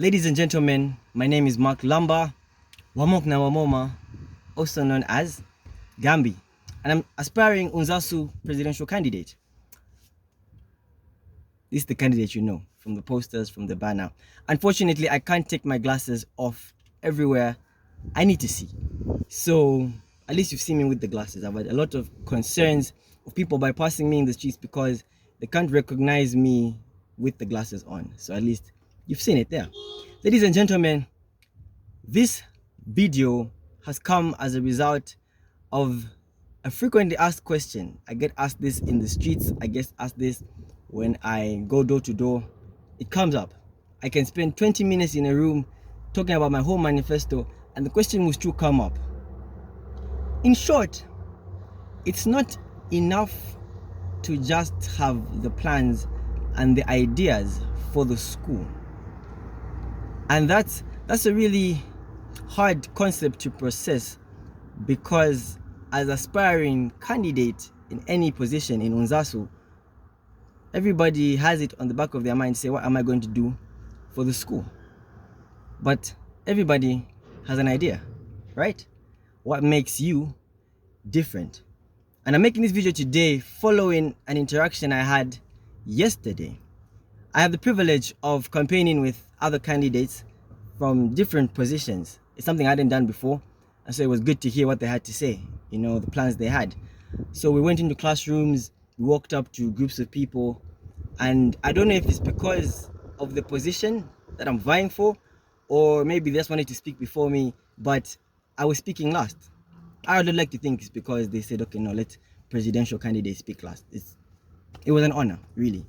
Ladies and gentlemen, my name is Mark Lamba, Wamok na Wamoma, also known as Gambi, and I'm aspiring Unzasu presidential candidate. This is the candidate you know, from the posters, from the banner. Unfortunately, I can't take my glasses off everywhere I need to see. So, at least you've seen me with the glasses. I've had a lot of concerns of people bypassing me in the streets because they can't recognize me with the glasses on. So at least you've seen it there. Ladies and gentlemen, this video has come as a result of a frequently asked question. I get asked this in the streets. I get asked this when I go door to door. It comes up. I can spend 20 minutes in a room talking about my whole manifesto and the question will still come up. In short, it's not enough to just have the plans and the ideas for the school. And that's a really hard concept to process, because as aspiring candidate in any position in Unzasu, everybody has it on the back of their mind, say, what am I going to do for the school? But everybody has an idea, right? What makes you different? And I'm making this video today following an interaction I had yesterday. I have the privilege of campaigning with other candidates from different positions. It's something I hadn't done before, and so it was good to hear what they had to say, you know, the plans they had. So we went into classrooms, we walked up to groups of people, and I don't know if it's because of the position that I'm vying for, or maybe they just wanted to speak before me, but I was speaking last. I would like to think it's because they said, okay, no, let presidential candidates speak last. It was an honor, really.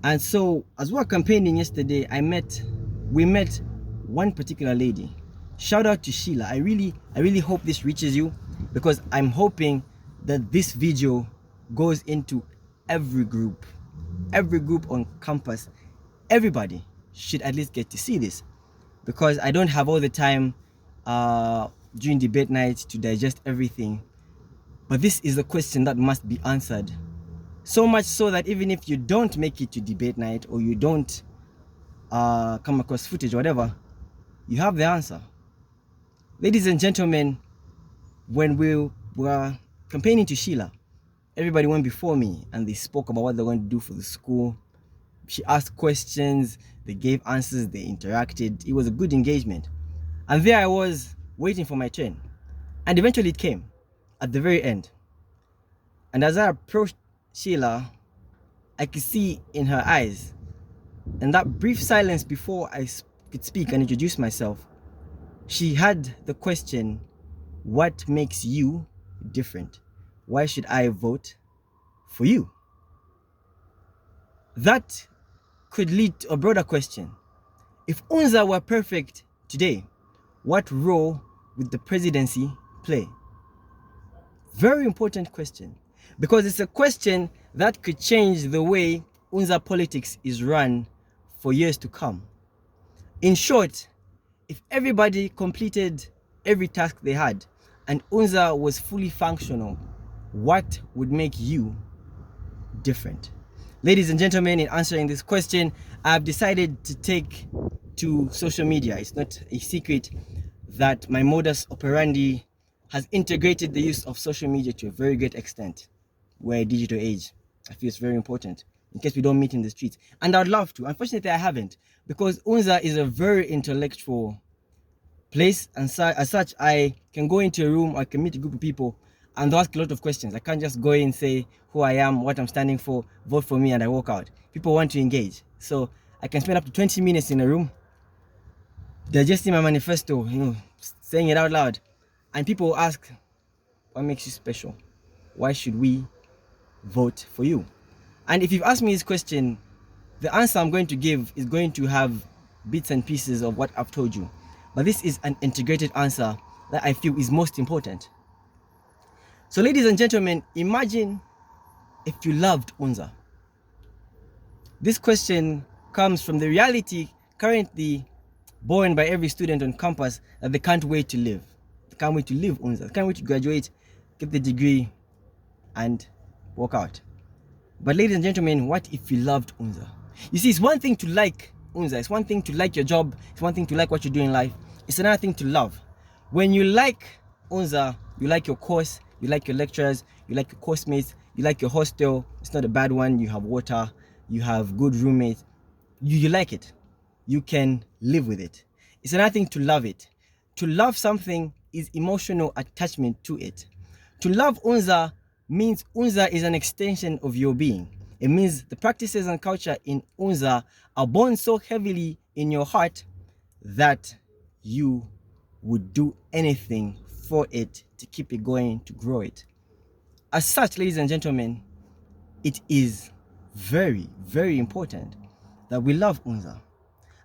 And so as we were campaigning yesterday, we met one particular lady. Shout out to Sheila. I really hope this reaches you, because I'm hoping that this video goes into every group on campus. Everybody should at least get to see this, because I don't have all the time during debate night to digest everything. But this is a question that must be answered. So much so that even if you don't make it to debate night, or you don't come across footage or whatever, you have the answer. Ladies and gentlemen, when we were campaigning to Sheila, everybody went before me and they spoke about what they're going to do for the school. She asked questions, they gave answers, they interacted. It was a good engagement. And there I was waiting for my turn. And eventually it came at the very end. And as I approached Sheila, I could see in her eyes, in that brief silence before I could speak and introduce myself, she had the question, what makes you different? Why should I vote for you? That could lead to a broader question. If Unza were perfect today, what role would the presidency play? Very important question, because it's a question that could change the way Unza politics is run for years to come. In short, if everybody completed every task they had and Unza was fully functional, what would make you different? Ladies and gentlemen, in answering this question, I've decided to take to social media. It's not a secret that my modus operandi has integrated the use of social media to a very great extent. We're a digital age. I feel it's very important in case we don't meet in the streets. And I'd love to. Unfortunately, I haven't, because Unza is a very intellectual place, and as such, I can go into a room, I can meet a group of people and they'll ask a lot of questions. I can't just go in and say who I am, what I'm standing for, vote for me, and I walk out. People want to engage. So I can spend up to 20 minutes in a room digesting my manifesto, saying it out loud. And people will ask, what makes you special? Why should we vote for you? And if you've asked me this question, the answer I'm going to give is going to have bits and pieces of what I've told you. But this is an integrated answer that I feel is most important. So ladies and gentlemen, imagine if you loved Unza. This question comes from the reality currently borne by every student on campus, that they can't wait to live. They can't wait to live Unza. They can't wait to graduate, get the degree, and walk out. But ladies and gentlemen, what if you loved Unza? You see, it's one thing to like Unza. It's one thing to like your job. It's one thing to like what you do in life. It's another thing to love. When you like Unza, you like your course, you like your lecturers, you like your course mates, you like your hostel. It's not a bad one. You have water, you have good roommates. You like it. You can live with it. It's another thing to love it. To love something is emotional attachment to it. To love Unza means Unza is an extension of your being. It means the practices and culture in Unza are born so heavily in your heart that you would do anything for it to keep it going, to grow it. As such, ladies and gentlemen, it is very, very important that we love Unza.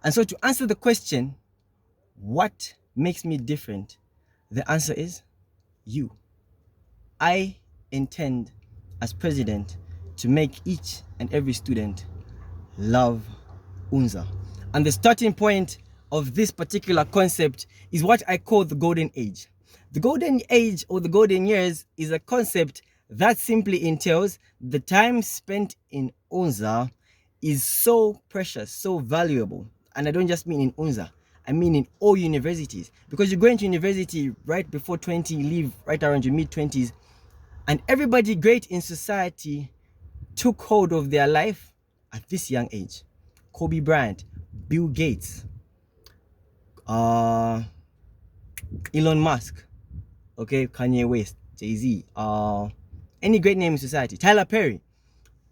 And so to answer the question, what makes me different? The answer is you. I intend as president to make each and every student love Unza. And the starting point of this particular concept is what I call the golden age. The golden age or the golden years is a concept that simply entails the time spent in Unza is so precious, so valuable. And I don't just mean in Unza, I mean in all universities. Because you go into university right before 20, leave right around your mid-20s, and everybody great in society took hold of their life at this young age. Kobe Bryant, Bill Gates, Elon Musk, okay, Kanye West, Jay-Z, any great name in society, Tyler Perry,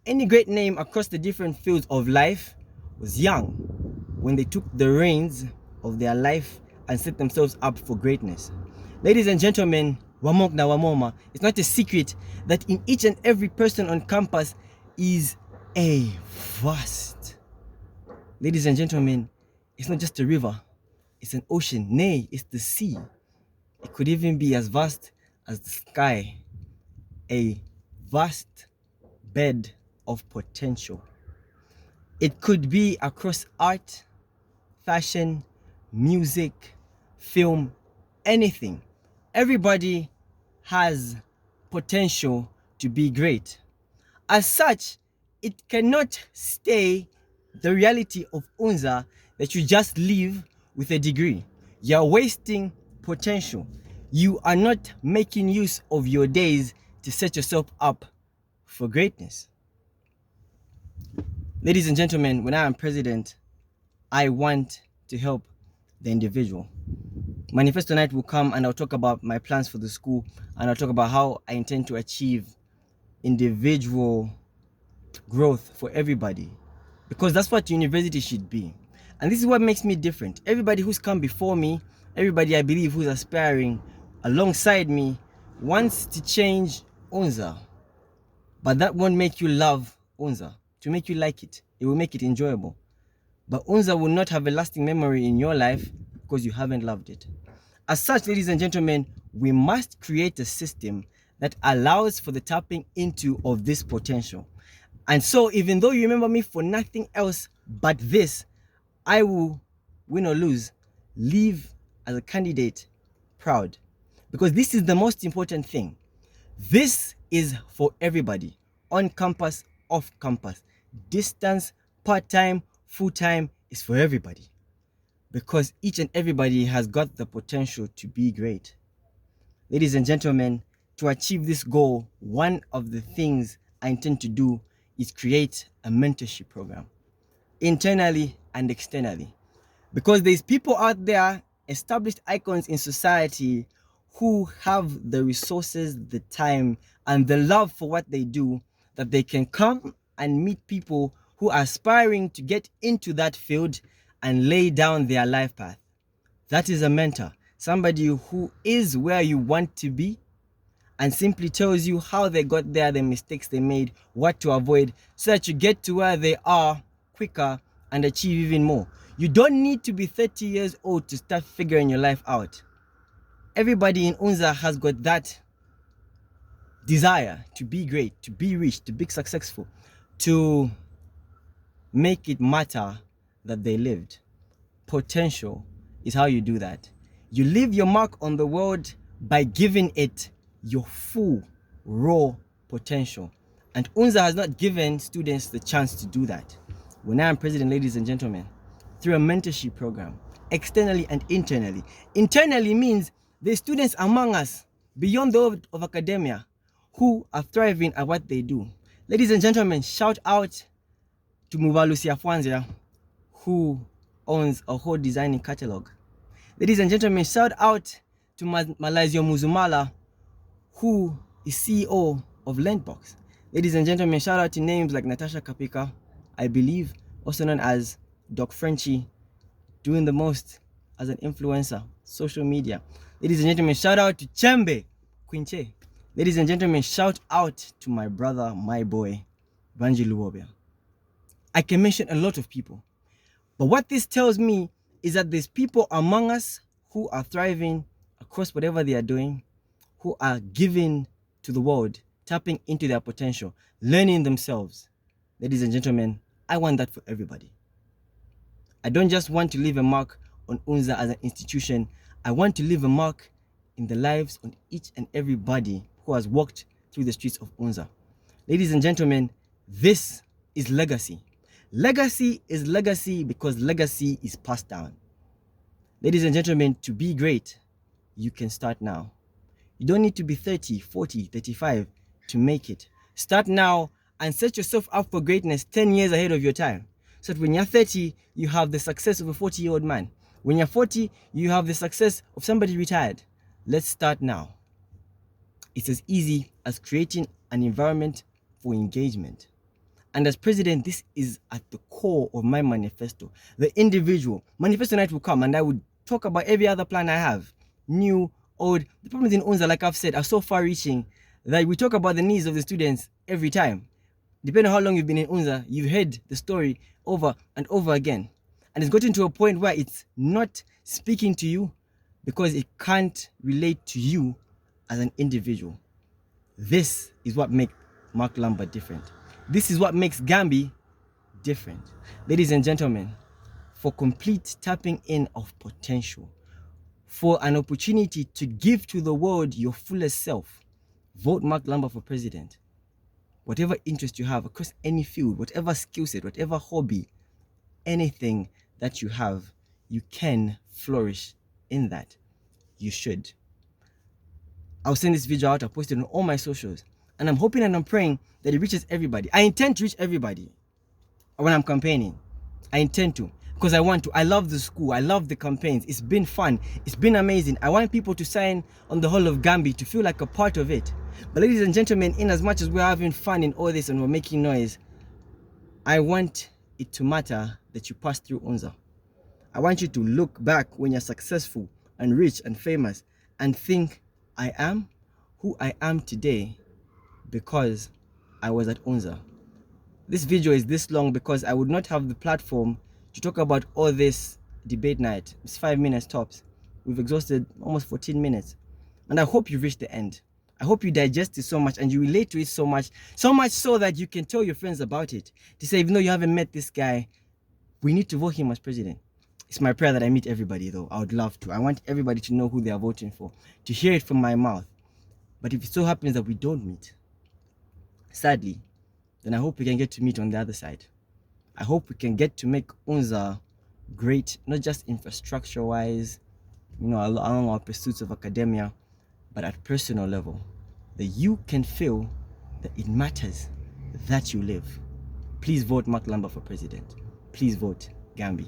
any great name across the different fields of life was young when they took the reins of their life and set themselves up for greatness. Ladies and gentlemen, Wamok na Wamoma, it's not a secret that in each and every person on campus is a vast. Ladies and gentlemen, it's not just a river, it's an ocean. Nay, it's the sea. It could even be as vast as the sky. A vast bed of potential. It could be across art, fashion, music, film, anything. Everybody has potential to be great. As such, it cannot stay the reality of Unza that you just live with a degree. You're wasting potential. You are not making use of your days to set yourself up for greatness. Ladies and gentlemen, when I am president, I want to help the individual. Manifesto night will come and I'll talk about my plans for the school, and I'll talk about how I intend to achieve individual growth for everybody, because that's what university should be. And this is what makes me different. Everybody who's come before me, everybody I believe who's aspiring alongside me wants to change Unza, but that won't make you love Unza. To make you like it, it will make it enjoyable. But Unza will not have a lasting memory in your life because you haven't loved it. As such, ladies and gentlemen, we must create a system that allows for the tapping into of this potential. And so, even though you remember me for nothing else but this, I will, win or lose, leave as a candidate proud. Because this is the most important thing. This is for everybody, on campus, off campus, distance, part-time, full-time, is for everybody. Because each and everybody has got the potential to be great. Ladies and gentlemen, to achieve this goal, one of the things I intend to do is create a mentorship program, internally and externally. Because there's people out there, established icons in society, who have the resources, the time, and the love for what they do, that they can come and meet people who are aspiring to get into that field and lay down their life path. That is a mentor, somebody who is where you want to be and simply tells you how they got there, the mistakes they made, what to avoid, so that you get to where they are quicker and achieve even more. You don't need to be 30 years old to start figuring your life out. Everybody in Unza has got that desire to be great, to be rich, to be successful, to make it matter that they lived. Potential is how you do that. You leave your mark on the world by giving it your full, raw potential. And Unza has not given students the chance to do that. When I am president, ladies and gentlemen, through a mentorship program, externally and internally. Internally means the students among us beyond the world of academia who are thriving at what they do. Ladies and gentlemen, shout out to Mubalu Siafwanzia, who owns a whole designing catalog. Ladies and gentlemen, shout out to Malaysia Muzumala, who is CEO of Lendbox. Ladies and gentlemen, shout out to names like Natasha Kapika, I believe, also known as Doc Frenchie, doing the most as an influencer, social media. Ladies and gentlemen, shout out to Chembe Quinche. Ladies and gentlemen, shout out to my brother, my boy, Banji Luobia. I can mention a lot of people, but what this tells me is that there's people among us who are thriving across whatever they are doing, who are giving to the world, tapping into their potential, learning themselves. Ladies and gentlemen, I want that for everybody. I don't just want to leave a mark on Unza as an institution. I want to leave a mark in the lives of each and everybody who has walked through the streets of Unza. Ladies and gentlemen, this is legacy. Legacy is legacy because legacy is passed down. Ladies and gentlemen, to be great, you can start now. You don't need to be 30, 40, 35 to make it. Start now and set yourself up for greatness 10 years ahead of your time. So that when you're 30, you have the success of a 40-year-old man. When you're 40, you have the success of somebody retired. Let's start now. It's as easy as creating an environment for engagement. And as president, this is at the core of my manifesto. The individual. Manifesto night will come and I would talk about every other plan I have. New, old. The problems in Unza, like I've said, are so far-reaching that we talk about the needs of the students every time. Depending on how long you've been in Unza, you've heard the story over and over again. And it's gotten to a point where it's not speaking to you because it can't relate to you as an individual. This is what makes Mark Lamba different. This is what makes Gambi different. Ladies and gentlemen, for complete tapping in of potential, for an opportunity to give to the world your fullest self, vote Mark Lamba for president. Whatever interest you have across any field, whatever skill set, whatever hobby, anything that you have, you can flourish in that. You should. I'll send this video out, I'll post it on all my socials. And I'm hoping and I'm praying that it reaches everybody. I intend to reach everybody when I'm campaigning. I intend to. Because I want to. I love the school. I love the campaigns. It's been fun. It's been amazing. I want people to sign on the whole of Gambi to feel like a part of it. But ladies and gentlemen, in as much as we're having fun in all this and we're making noise, I want it to matter that you pass through Unza. I want you to look back when you're successful and rich and famous and think, I am who I am today because I was at Unza. This video is this long because I would not have the platform to talk about all this debate night. It's 5 minutes tops. We've exhausted almost 14 minutes. And I hope you reach the end. I hope you digest it so much and you relate to it so much so that you can tell your friends about it. To say, even though you haven't met this guy, we need to vote him as president. It's my prayer that I meet everybody though. I would love to. I want everybody to know who they are voting for, to hear it from my mouth. But if it so happens that we don't meet, sadly, then I hope we can get to meet on the other side. I hope we can get to make Unza great, not just infrastructure-wise, along our pursuits of academia, but at personal level. That you can feel that it matters that you live. Please vote Mark Lamba for president. Please vote Gambi.